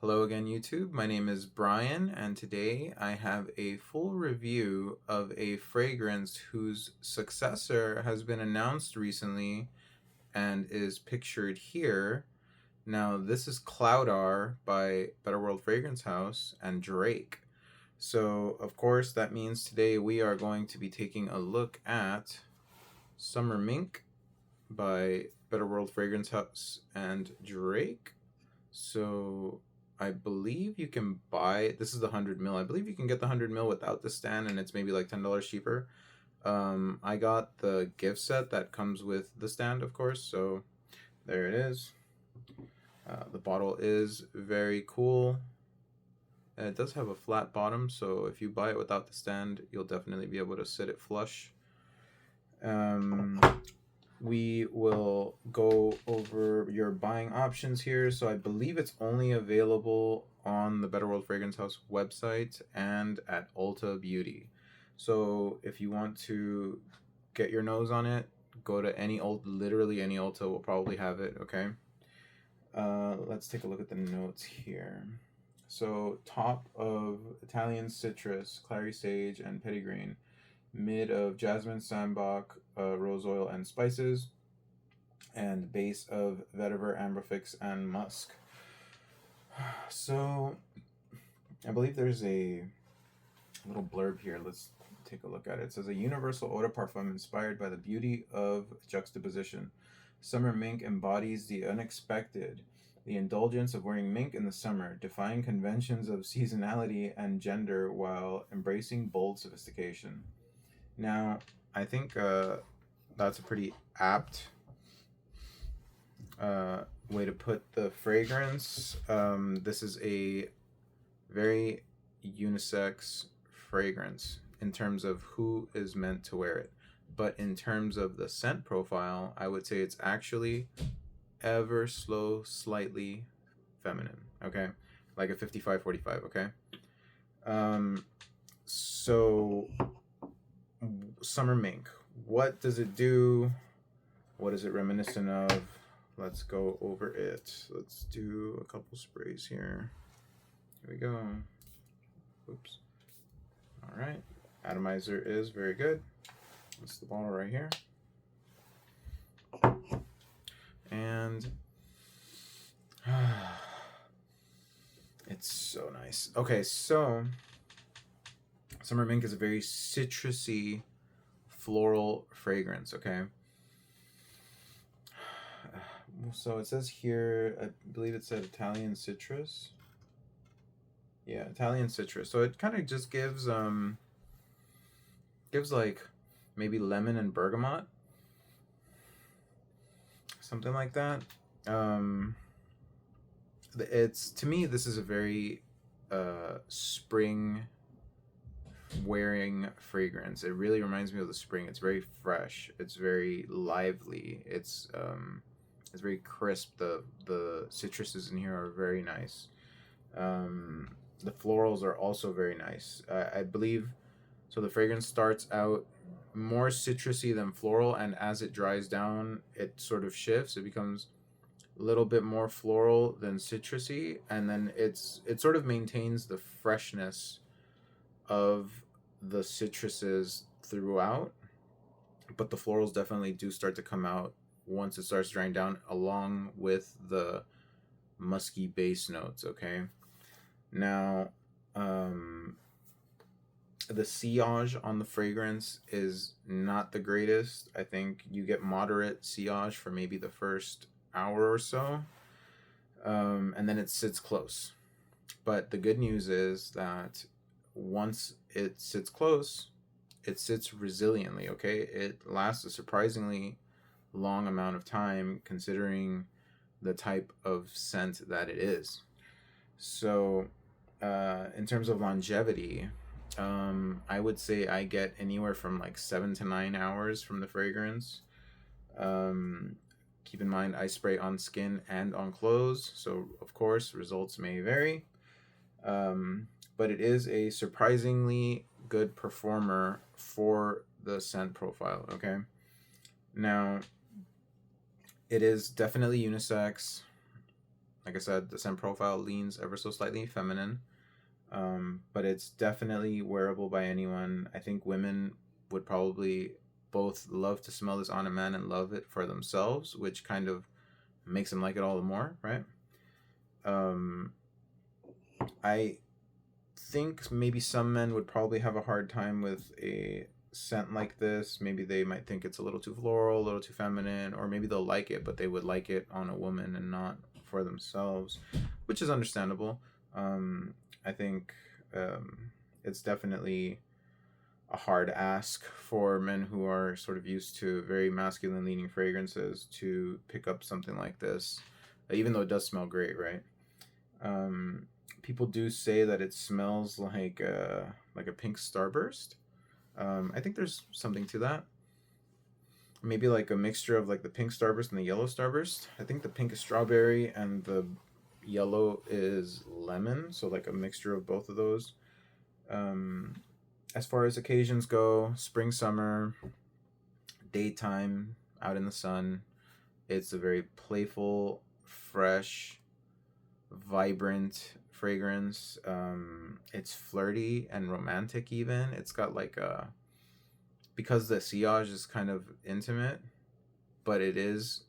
Hello again, YouTube. My name is Brian, and today I have a full review of a fragrance whose successor has been announced recently and is pictured here. Now, this is Cloudar by Better World Fragrance House and Drake. So, of course, that means today we are going to be taking a look at Summer Mink by Better World Fragrance House and Drake. So I believe you can buy, this is the 100 mil. I believe you can get the 100 mil without the stand, and it's maybe like $10 cheaper. I got the gift set that comes with the stand, of course. So there it is. The bottle is very cool. And it does have a flat bottom, so if you buy it without the stand, you'll definitely be able to sit it flush. We will go over your buying options here. So I believe it's only available on the Better World Fragrance House website and at Ulta Beauty. So if you want to get your nose on it, go to any Ulta, literally any Ulta will probably have it, okay? Let's take a look at the notes here. So top of Italian citrus, clary sage, and petitgrain. Mid of jasmine, sambac, rose oil, and spices, and base of vetiver, amberfix, and musk. So I believe there's a little blurb here. Let's take a look at it. It says a universal eau de parfum inspired by the beauty of juxtaposition. Summer Mink embodies the unexpected, the indulgence of wearing mink in the summer, defying conventions of seasonality and gender while embracing bold sophistication. Now, I think that's a pretty apt way to put the fragrance. This is a very unisex fragrance in terms of who is meant to wear it. But in terms of the scent profile, I would say it's actually ever so slightly feminine, okay? Like a 55-45, okay? So Summer Mink, what does it do? What is it reminiscent of? Let's go over it. Let's do a couple sprays here. Here we go. Oops. All right. Atomizer is very good. That's the bottle right here. And it's so nice. Okay, so Summer Mink is a very citrusy floral fragrance, okay? So it says here, I believe it said Italian citrus. Yeah, Italian citrus. So it kind of just gives like maybe lemon and bergamot, something like that. It's, to me, this is a very spring wearing fragrance. It really reminds me of the spring. It's very fresh. It's very lively. It's very crisp. The citruses in here are very nice. The florals are also very nice. I believe so. The fragrance starts out more citrusy than floral, and as it dries down, it sort of shifts. It becomes a little bit more floral than citrusy, and then it sort of maintains the freshness of the citruses throughout, but the florals definitely do start to come out once it starts drying down, along with the musky base notes, okay? Now, the sillage on the fragrance is not the greatest. I think you get moderate sillage for maybe the first hour or so, and then it sits close. But the good news is that once it sits close, it sits resiliently, okay? It lasts a surprisingly long amount of time considering the type of scent that it is. So in terms of longevity, I would say I get anywhere from like 7 to 9 hours from the fragrance. Keep in mind I spray on skin and on clothes, so of course results may vary. But it is a surprisingly good performer for the scent profile, okay? Now, it is definitely unisex. Like I said, the scent profile leans ever so slightly feminine, but it's definitely wearable by anyone. I think women would probably both love to smell this on a man and love it for themselves, which kind of makes them like it all the more, right? Um, I think maybe some men would probably have a hard time with a scent like this. Maybe they might think it's a little too floral, a little too feminine, or maybe they'll like it, but they would like it on a woman and not for themselves, which is understandable. I think it's definitely a hard ask for men who are sort of used to very masculine leaning fragrances to pick up something like this, even though it does smell great, right? Um, People do say that it smells like a pink starburst. I think there's something to that. Maybe like a mixture of like the pink starburst and the yellow starburst. I think the pink is strawberry and the yellow is lemon, so like a mixture of both of those. Um, as far as occasions go, spring, summer, daytime, out in the sun, it's a very playful, fresh, vibrant fragrance. It's flirty and romantic even. It's got like a, because the sillage is kind of intimate, but it is,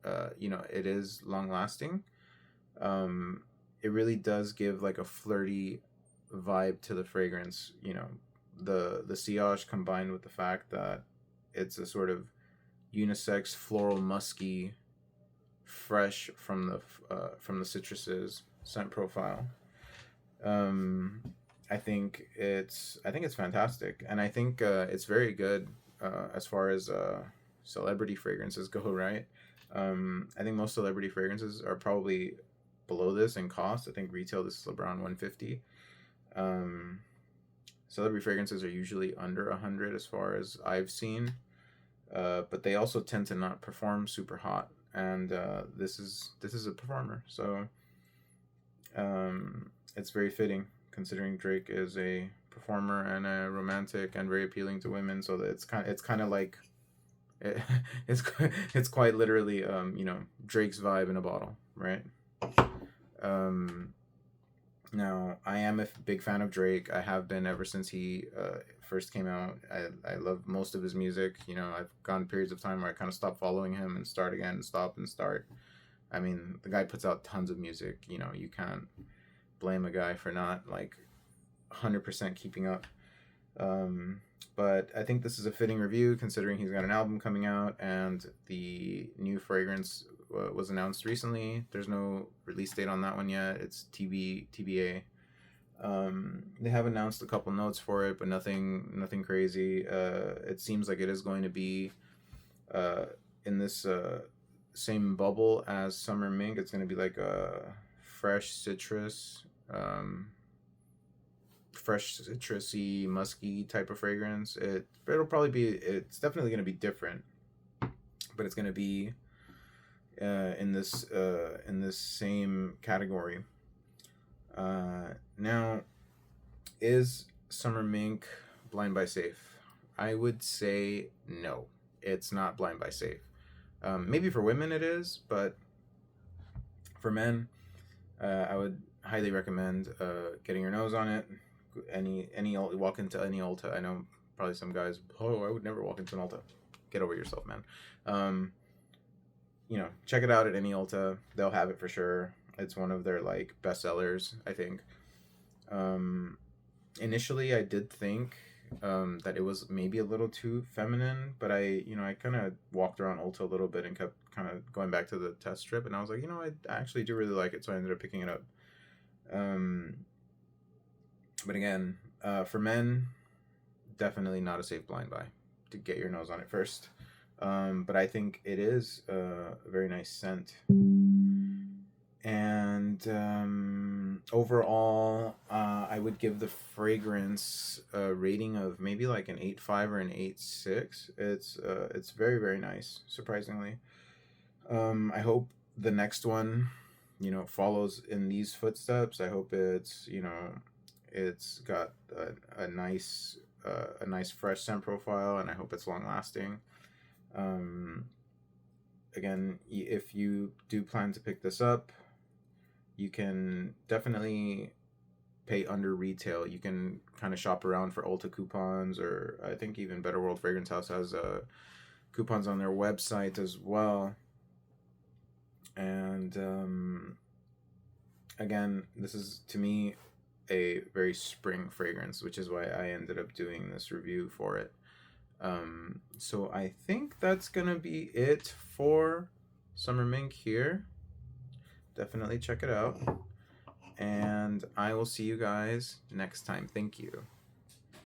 it is long lasting. It really does give like a flirty vibe to the fragrance. The sillage combined with the fact that it's a sort of unisex, floral, musky, fresh from the citruses scent profile. Um, I think it's fantastic, and I think it's very good as far as celebrity fragrances go. Right. I think most celebrity fragrances are probably below this in cost. I think retail this is around 150. Um, Celebrity fragrances are usually under 100 as far as I've seen, but they also tend to not perform super hot. And this is a performer, so it's very fitting considering Drake is a performer and a romantic and very appealing to women. So that it's kind of like it, it's quite literally Drake's vibe in a bottle, right? Um, Now, I am a big fan of Drake. I have been ever since he first came out. I love most of his music. I've gone periods of time where I kind of stop following him and start again, stop and start. I mean, the guy puts out tons of music. You can't blame a guy for not like 100% keeping up. Um, but I think this is a fitting review considering he's got an album coming out and the new fragrance was announced recently. There's no release date on that one yet. It's TBA. They have announced a couple notes for it, but nothing crazy. It seems like it is going to be in this same bubble as Summer Mink. It's going to be like a fresh citrus, fresh citrusy, musky type of fragrance. It's definitely going to be different, but it's going to be in this same category. Now, is Summer Mink Blind by Safe? I would say no. It's not Blind by Safe. Maybe for women it is, but for men, I would highly recommend getting your nose on it. Walk into any Ulta. I know probably some guys. Oh, I would never walk into an Ulta. Get over yourself, man. Check it out at any Ulta. They'll have it for sure. It's one of their like bestsellers, I think. Initially, I did think that it was maybe a little too feminine, but I kind of walked around Ulta a little bit and kept kind of going back to the test strip, and I was like, I actually do really like it, so I ended up picking it up. But again, for men, definitely not a safe blind buy. To get your nose on it first. But I think it is a very nice scent. And overall, I would give the fragrance a rating of maybe like an 8.5 or an 8.6. It's very, very nice, surprisingly. I hope the next one, follows in these footsteps. I hope it's got a nice fresh scent profile, and I hope it's long lasting. Again, if you do plan to pick this up, you can definitely pay under retail. You can kind of shop around for Ulta coupons, or I think even Better World Fragrance House has coupons on their website as well. And again, this is to me a very spring fragrance, which is why I ended up doing this review for it. So I think that's gonna be it for Summer Mink here. Definitely check it out, and I will see you guys next time. Thank you.